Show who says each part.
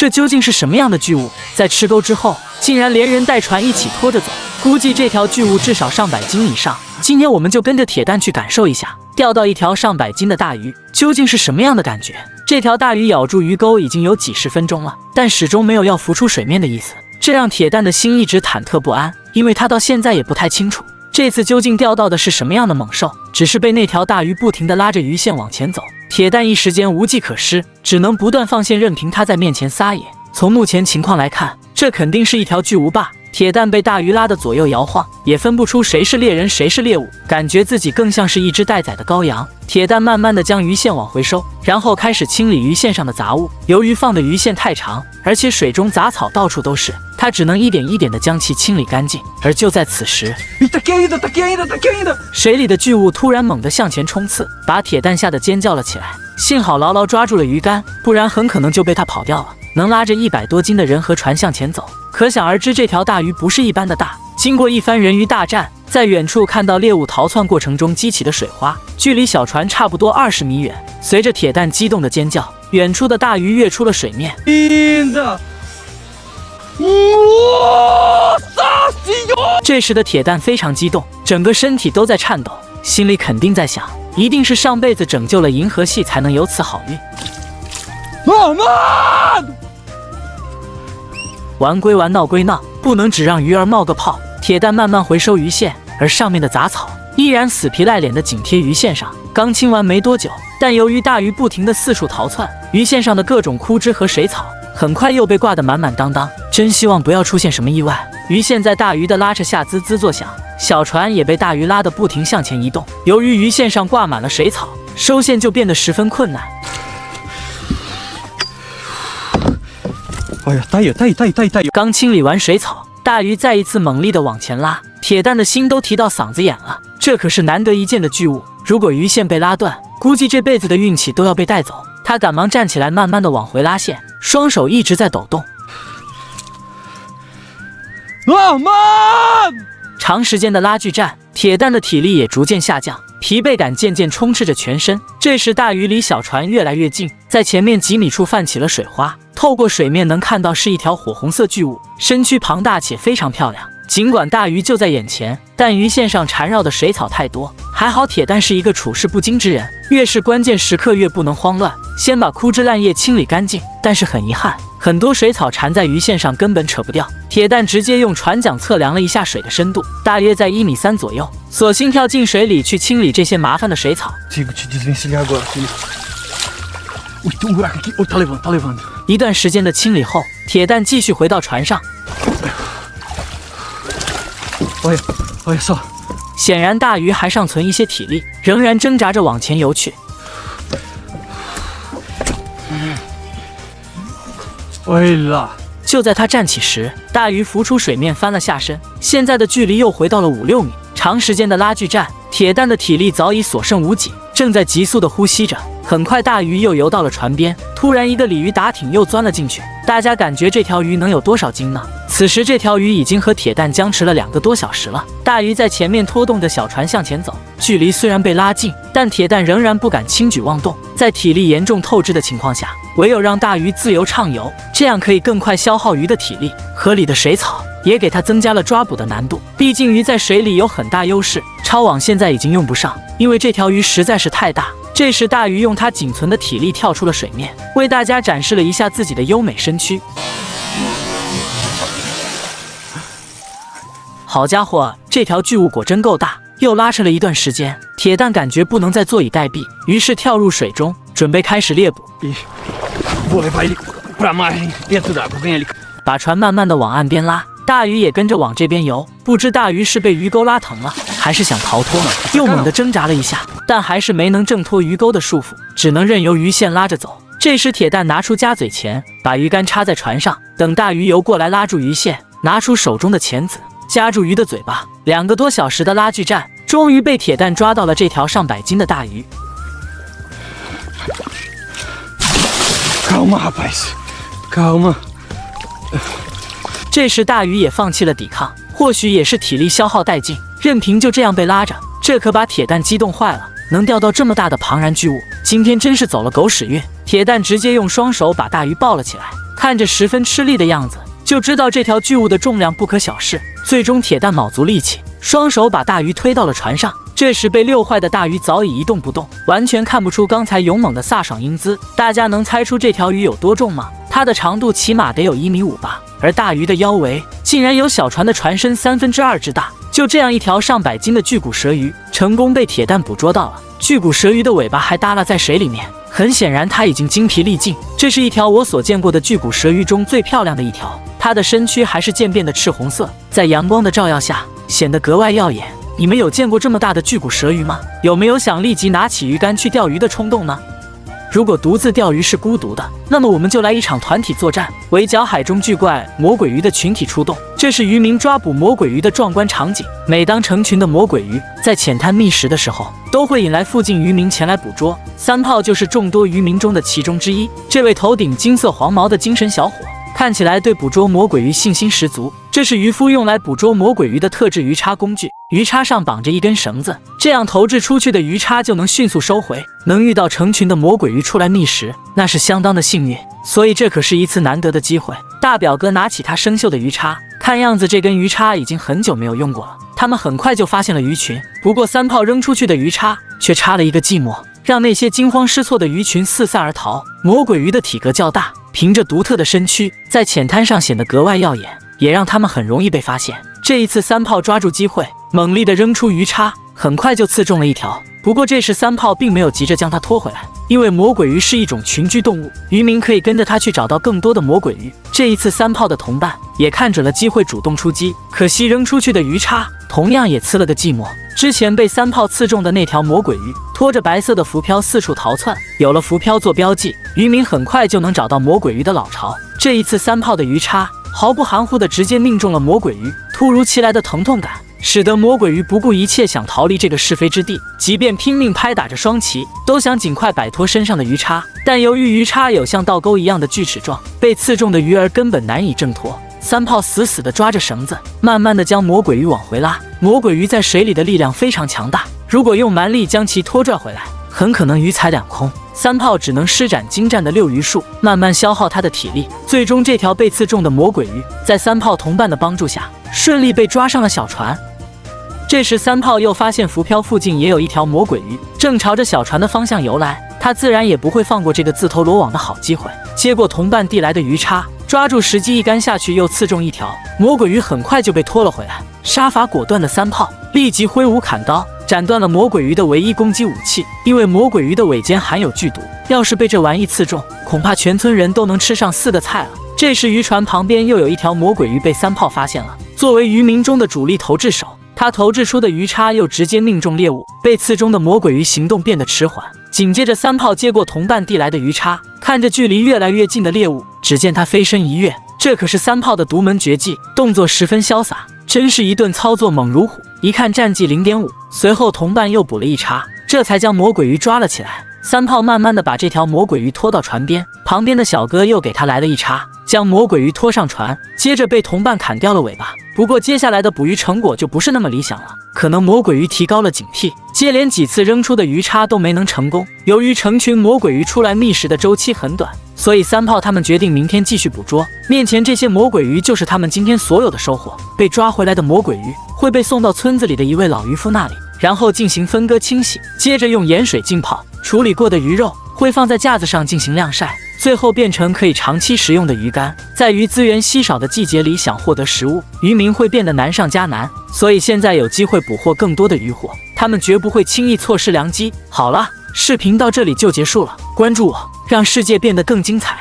Speaker 1: 这究竟是什么样的巨物？在吃钩之后，竟然连人带船一起拖着走。估计这条巨物至少上百斤以上。今天我们就跟着铁蛋去感受一下，钓到一条上百斤的大鱼究竟是什么样的感觉。这条大鱼咬住鱼钩已经有几十分钟了，但始终没有要浮出水面的意思，这让铁蛋的心一直忐忑不安，因为他到现在也不太清楚这次究竟钓到的是什么样的猛兽，只是被那条大鱼不停地拉着鱼线往前走。铁蛋一时间无计可施，只能不断放线，任凭它在面前撒野。从目前情况来看，这肯定是一条巨无霸。铁蛋被大鱼拉得左右摇晃，也分不出谁是猎人谁是猎物，感觉自己更像是一只待宰的羔羊。铁蛋慢慢地将鱼线往回收，然后开始清理鱼线上的杂物。由于放的鱼线太长，而且水中杂草到处都是，他只能一点一点地将其清理干净。而就在此时，水里的巨物突然猛地向前冲刺，把铁蛋吓得尖叫了起来。幸好牢牢抓住了鱼竿，不然很可能就被他跑掉了。能拉着100多斤的人和船向前走，可想而知这条大鱼不是一般的大。经过一番人鱼大战，在远处看到猎物逃窜过程中激起的水花，距离小船差不多20米远。随着铁蛋激动的尖叫，远处的大鱼跃出了水面。这时的铁蛋非常激动，整个身体都在颤抖，心里肯定在想，一定是上辈子拯救了银河系才能有此好运。玩归玩，闹归闹，不能只让鱼儿冒个泡。铁蛋慢慢回收鱼线，而上面的杂草依然死皮赖脸的紧贴鱼线上。刚清完没多久，但由于大鱼不停的四处逃窜，鱼线上的各种枯枝和水草很快又被挂得满满当当。真希望不要出现什么意外。鱼线在大鱼的拉扯下滋滋作响，小船也被大鱼拉得不停向前移动。由于鱼线上挂满了水草，收线就变得十分困难。
Speaker 2: 哎呀，带有！
Speaker 1: 刚清理完水草，大鱼再一次猛力地往前拉，铁蛋的心都提到嗓子眼了。这可是难得一见的巨物，如果鱼线被拉断，估计这辈子的运气都要被带走。他赶忙站起来，慢慢地往回拉线，双手一直在抖动。长时间的拉锯战，铁蛋的体力也逐渐下降，疲惫感渐渐充斥着全身。这时大鱼离小船越来越近，在前面几米处泛起了水花，透过水面能看到是一条火红色巨物，身躯庞大且非常漂亮。尽管大鱼就在眼前，但鱼线上缠绕的水草太多，还好铁蛋是一个处事不惊之人，越是关键时刻越不能慌乱，先把枯枝烂叶清理干净。但是很遗憾，很多水草缠在鱼线上根本扯不掉。铁蛋直接用船桨测量了一下水的深度，大约在1.3米左右，索性跳进水里去清理这些麻烦的水草。一段时间的清理后，铁蛋继续回到船上。显然大鱼还尚存一些体力，仍然挣扎着往前游去。就在他站起时，大鱼浮出水面翻了下身，现在的距离又回到了5-6米。长时间的拉锯战，铁蛋的体力早已所剩无几，正在急速的呼吸着。很快大鱼又游到了船边，突然一个鲤鱼打挺又钻了进去。大家感觉这条鱼能有多少斤呢？此时这条鱼已经和铁蛋僵持了2个多小时了。大鱼在前面拖动着小船向前走，距离虽然被拉近，但铁蛋仍然不敢轻举妄动。在体力严重透支的情况下，唯有让大鱼自由畅游，这样可以更快消耗鱼的体力。河里的水草也给它增加了抓捕的难度，毕竟鱼在水里有很大优势，抄网现在已经用不上，因为这条鱼实在是太大。这时大鱼用它仅存的体力跳出了水面，为大家展示了一下自己的优美身躯。好家伙，这条巨物果真够大，又拉扯了一段时间，铁蛋感觉不能再坐以待毙，于是跳入水中，准备开始猎捕。把船慢慢的往岸边拉，大鱼也跟着往这边游。不知大鱼是被鱼钩拉疼了，还是想逃脱呢？又猛地挣扎了一下，但还是没能挣脱鱼钩的束缚，只能任由鱼线拉着走。这时铁蛋拿出夹嘴钳，把鱼竿插在船上，等大鱼游过来拉住鱼线，拿出手中的钳子夹住鱼的嘴巴。2个多小时的拉锯战，终于被铁蛋抓到了这条上百斤的大鱼。
Speaker 2: Calma, rapaz. Calma.
Speaker 1: 这时大鱼也放弃了抵抗，或许也是体力消耗殆尽，任凭就这样被拉着，这可把铁蛋激动坏了。能钓到这么大的庞然巨物，今天真是走了狗屎运。铁蛋直接用双手把大鱼抱了起来，看着十分吃力的样子，就知道这条巨物的重量不可小视。最终铁蛋卯足力气，双手把大鱼推到了船上。这时被遛坏的大鱼早已一动不动，完全看不出刚才勇猛的飒爽英姿。大家能猜出这条鱼有多重吗？它的长度起码得有1.5米吧，而大鱼的腰围竟然有小船的船身2/3之大。就这样一条上百斤的巨骨蛇鱼成功被铁蛋捕捉到了。巨骨蛇鱼的尾巴还耷拉在水里面，很显然它已经精疲力尽。这是一条我所见过的巨骨蛇鱼中最漂亮的一条，它的身躯还是渐变的赤红色，在阳光的照耀下显得格外耀眼。你们有见过这么大的巨骨蛇鱼吗？有没有想立即拿起鱼竿去钓鱼的冲动呢？如果独自钓鱼是孤独的，那么我们就来一场团体作战，围剿海中巨怪魔鬼鱼的群体出动。这是渔民抓捕魔鬼鱼的壮观场景。每当成群的魔鬼鱼在浅滩觅食的时候，都会引来附近渔民前来捕捉。三炮就是众多渔民中的其中之一。这位头顶金色黄毛的精神小伙，看起来对捕捉魔鬼鱼信心十足。这是渔夫用来捕捉魔鬼鱼的特制鱼叉工具，鱼叉上绑着一根绳子，这样投掷出去的鱼叉就能迅速收回。能遇到成群的魔鬼鱼出来觅食，那是相当的幸运，所以这可是一次难得的机会。大表哥拿起他生锈的鱼叉，看样子这根鱼叉已经很久没有用过了。他们很快就发现了鱼群，不过三炮扔出去的鱼叉却插了一个寂寞，让那些惊慌失措的鱼群四散而逃。魔鬼鱼的体格较大，凭着独特的身躯，在浅滩上显得格外耀眼，也让他们很容易被发现。这一次三炮抓住机会，猛力地扔出鱼叉，很快就刺中了一条。不过这时三炮并没有急着将它拖回来，因为魔鬼鱼是一种群居动物，渔民可以跟着它去找到更多的魔鬼鱼。这一次三炮的同伴也看准了机会主动出击，可惜扔出去的鱼叉同样也刺了个寂寞。之前被三炮刺中的那条魔鬼鱼拖着白色的浮漂四处逃窜，有了浮漂做标记，渔民很快就能找到魔鬼鱼的老巢。这一次三炮的鱼叉毫不含糊地直接命中了魔鬼鱼，突如其来的疼痛感使得魔鬼鱼不顾一切想逃离这个是非之地，即便拼命拍打着双鳍，都想尽快摆脱身上的鱼叉。但由于鱼叉有像倒钩一样的锯齿状，被刺中的鱼儿根本难以挣脱。三炮死死地抓着绳子，慢慢地将魔鬼鱼往回拉。魔鬼鱼在水里的力量非常强大，如果用蛮力将其拖拽回来，很可能鱼财两空。三炮只能施展精湛的遛鱼术，慢慢消耗他的体力。最终这条被刺中的魔鬼鱼在三炮同伴的帮助下，顺利被抓上了小船。这时三炮又发现浮漂附近也有一条魔鬼鱼，正朝着小船的方向游来，他自然也不会放过这个自投罗网的好机会。接过同伴递来的鱼叉，抓住时机一竿下去，又刺中一条魔鬼鱼，很快就被拖了回来。杀伐果断的三炮立即挥舞砍刀，斩断了魔鬼鱼的唯一攻击武器。因为魔鬼鱼的尾尖含有剧毒，要是被这玩意刺中，恐怕全村人都能吃上4个菜了。这时渔船旁边又有一条魔鬼鱼被三炮发现了，作为渔民中的主力投掷手，他投掷出的鱼叉又直接命中猎物，被刺中的魔鬼鱼行动变得迟缓。紧接着三炮接过同伴递来的鱼叉，看着距离越来越近的猎物，只见他飞身一跃，这可是三炮的独门绝技，动作十分潇洒，真是一顿操作猛如虎。一看战绩0.5，随后同伴又补了一叉，这才将魔鬼鱼抓了起来。三炮慢慢的把这条魔鬼鱼拖到船边，旁边的小哥又给他来了一叉，将魔鬼鱼拖上船，接着被同伴砍掉了尾巴。不过接下来的捕鱼成果就不是那么理想了，可能魔鬼鱼提高了警惕，接连几次扔出的鱼叉都没能成功。由于成群魔鬼鱼出来觅食的周期很短，所以三炮他们决定明天继续捕捉。面前这些魔鬼鱼就是他们今天所有的收获。被抓回来的魔鬼鱼会被送到村子里的一位老渔夫那里，然后进行分割清洗，接着用盐水浸泡，处理过的鱼肉会放在架子上进行晾晒，最后变成可以长期食用的鱼干。在鱼资源稀少的季节里，想获得食物，渔民会变得难上加难，所以现在有机会捕获更多的渔获，他们绝不会轻易错失良机。好了，视频到这里就结束了，关注我，让世界变得更精彩。